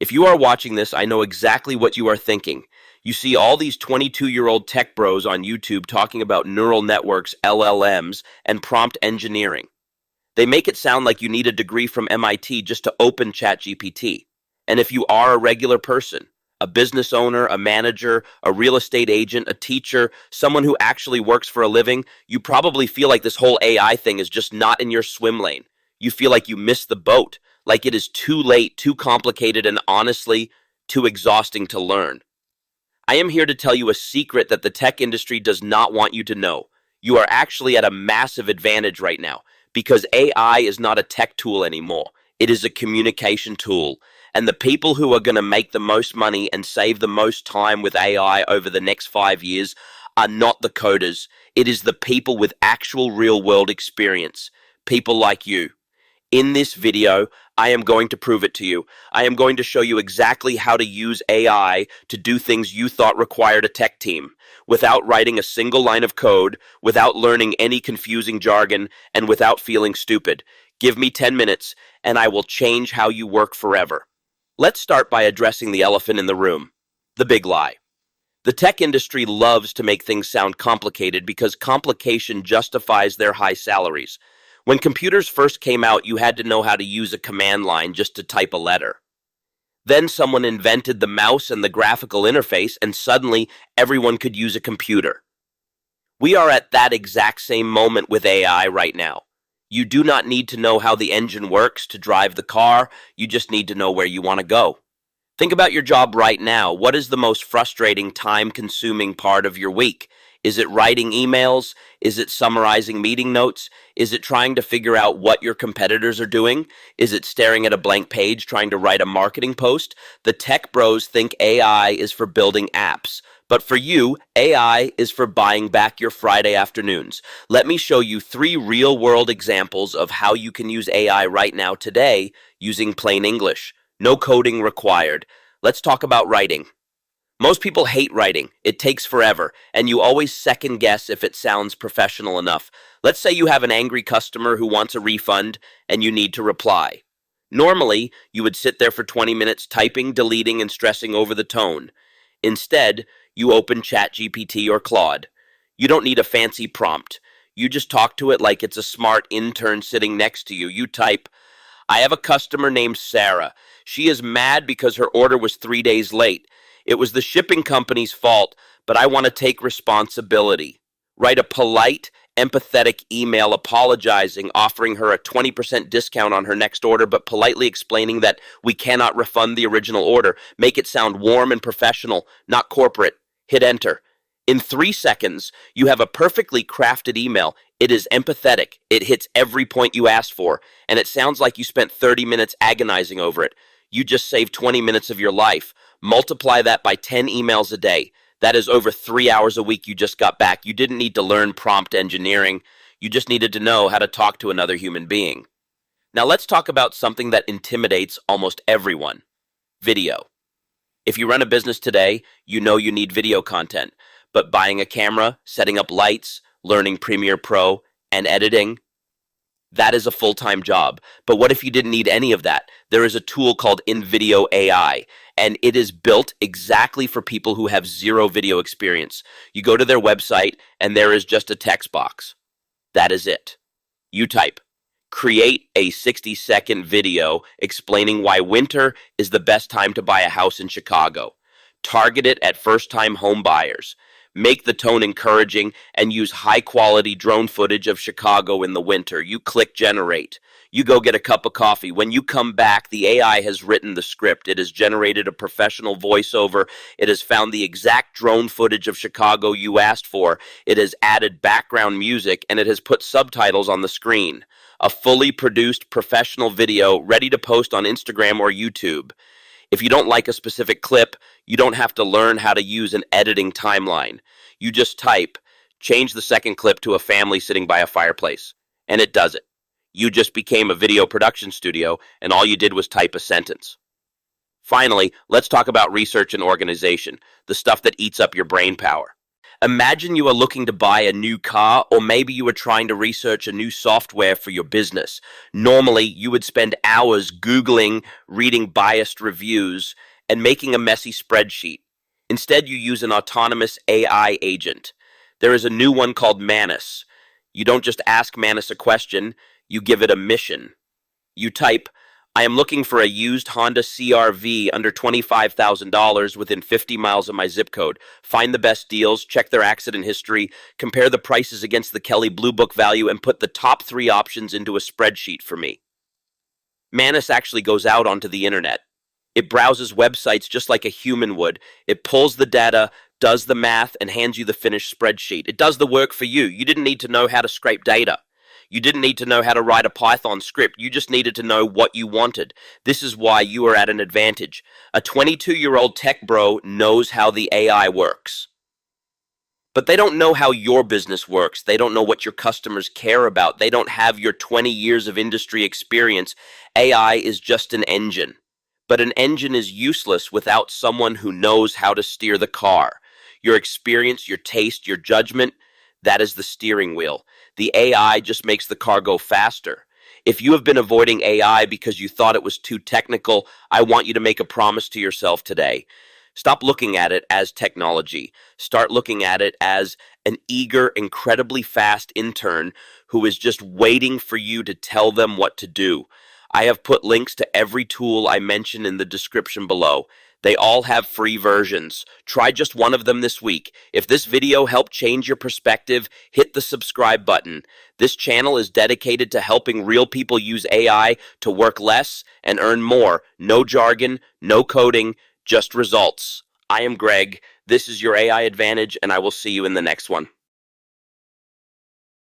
If you are watching this, I know exactly what you are thinking. You see all these 22-year-old tech bros on YouTube talking about neural networks, LLMs, and prompt engineering. They make it sound like you need a degree from MIT just to open ChatGPT. And if you are a regular person, a business owner, a manager, a real estate agent, a teacher, someone who actually works for a living, you probably feel like this whole AI thing is just not in your swim lane. You feel like you missed the boat, like it is too late, too complicated, and honestly, too exhausting to learn. I am here to tell you a secret that the tech industry does not want you to know. You are actually at a massive advantage right now because AI is not a tech tool anymore. It is a communication tool. And the people who are going to make the most money and save the most time with AI over the next 5 years are not the coders. It is the people with actual real-world experience. People like you. In this video, I am going to prove it to you. I am going to show you exactly how to use AI to do things you thought required a tech team, without writing a single line of code, without learning any confusing jargon, and without feeling stupid. Give me 10 minutes, and I will change how you work forever. Let's start by addressing the elephant in the room, the big lie. The tech industry loves to make things sound complicated because complication justifies their high salaries. When computers first came out, you had to know how to use a command line just to type a letter. Then someone invented the mouse and the graphical interface, and suddenly everyone could use a computer. We are at that exact same moment with AI right now. You do not need to know how the engine works to drive the car, you just need to know where you want to go. Think about your job right now. What is the most frustrating, time-consuming part of your week? Is it writing emails? Is it summarizing meeting notes? Is it trying to figure out what your competitors are doing? Is it staring at a blank page trying to write a marketing post? The tech bros think AI is for building apps. But for you, AI is for buying back your Friday afternoons. Let me show you 3 real-world examples of how you can use AI right now today using plain English. No coding required. Let's talk about writing. Most people hate writing. It takes forever, and you always second guess if it sounds professional enough. Let's say you have an angry customer who wants a refund, and you need to reply. Normally, you would sit there for 20 minutes typing, deleting, and stressing over the tone. Instead, you open ChatGPT or Claude. You don't need a fancy prompt. You just talk to it like it's a smart intern sitting next to you. You type, "I have a customer named Sarah. She is mad because her order was 3 days late. It was the shipping company's fault, but I want to take responsibility." Write a polite, empathetic email apologizing, offering her a 20% discount on her next order, but politely explaining that we cannot refund the original order. Make it sound warm and professional, not corporate. Hit enter. In 3 seconds, you have a perfectly crafted email. It is empathetic. It hits every point you asked for, and it sounds like you spent 30 minutes agonizing over it. You just saved 20 minutes of your life. Multiply that by 10 emails a day. That is over 3 hours a week you just got back. You didn't need to learn prompt engineering. You just needed to know how to talk to another human being. Now let's talk about something that intimidates almost everyone. Video. If you run a business today, you know you need video content. But buying a camera, setting up lights, learning Premiere Pro, and editing, that is a full-time job. But what if you didn't need any of that? There is a tool called InVideo AI, and it is built exactly for people who have zero video experience. You go to their website, and there is just a text box. That is it. You type, "Create a 60-second video explaining why winter is the best time to buy a house in Chicago. Target it at first-time home buyers. Make the tone encouraging and use high-quality drone footage of Chicago in the winter." You click generate. You go get a cup of coffee. When you come back, the AI has written the script. It has generated a professional voiceover. It has found the exact drone footage of Chicago you asked for. It has added background music, and it has put subtitles on the screen. A fully produced professional video ready to post on Instagram or YouTube. If you don't like a specific clip, you don't have to learn how to use an editing timeline. You just type, "Change the second clip to a family sitting by a fireplace," and it does it. You just became a video production studio, and all you did was type a sentence. Finally, let's talk about research and organization, the stuff that eats up your brain power. Imagine you are looking to buy a new car, or maybe you are trying to research a new software for your business. Normally, you would spend hours Googling, reading biased reviews, and making a messy spreadsheet. Instead, you use an autonomous AI agent. There is a new one called Manus. You don't just ask Manus a question, you give it a mission. You type, I am looking for a used Honda CR-V under $25,000 within 50 miles of my zip code. Find the best deals, check their accident history, compare the prices against the Kelley Blue Book value, and put the top 3 options into a spreadsheet for me. Manus actually goes out onto the internet. It browses websites just like a human would. It pulls the data, does the math, and hands you the finished spreadsheet. It does the work for you. You didn't need to know how to scrape data. You didn't need to know how to write a Python script. You just needed to know what you wanted. This is why you are at an advantage. A 22-year-old tech bro knows how the AI works. But they don't know how your business works. They don't know what your customers care about. They don't have your 20 years of industry experience. AI is just an engine. But an engine is useless without someone who knows how to steer the car. Your experience, your taste, your judgment, that is the steering wheel. The AI just makes the car go faster. If you have been avoiding AI because you thought it was too technical, I want you to make a promise to yourself today. Stop looking at it as technology. Start looking at it as an eager, incredibly fast intern who is just waiting for you to tell them what to do. I have put links to every tool I mentioned in the description below. They all have free versions. Try just one of them this week. If this video helped change your perspective, hit the subscribe button. This channel is dedicated to helping real people use AI to work less and earn more. No jargon, no coding, just results. I am Greg. This is your AI Advantage, and I will see you in the next one.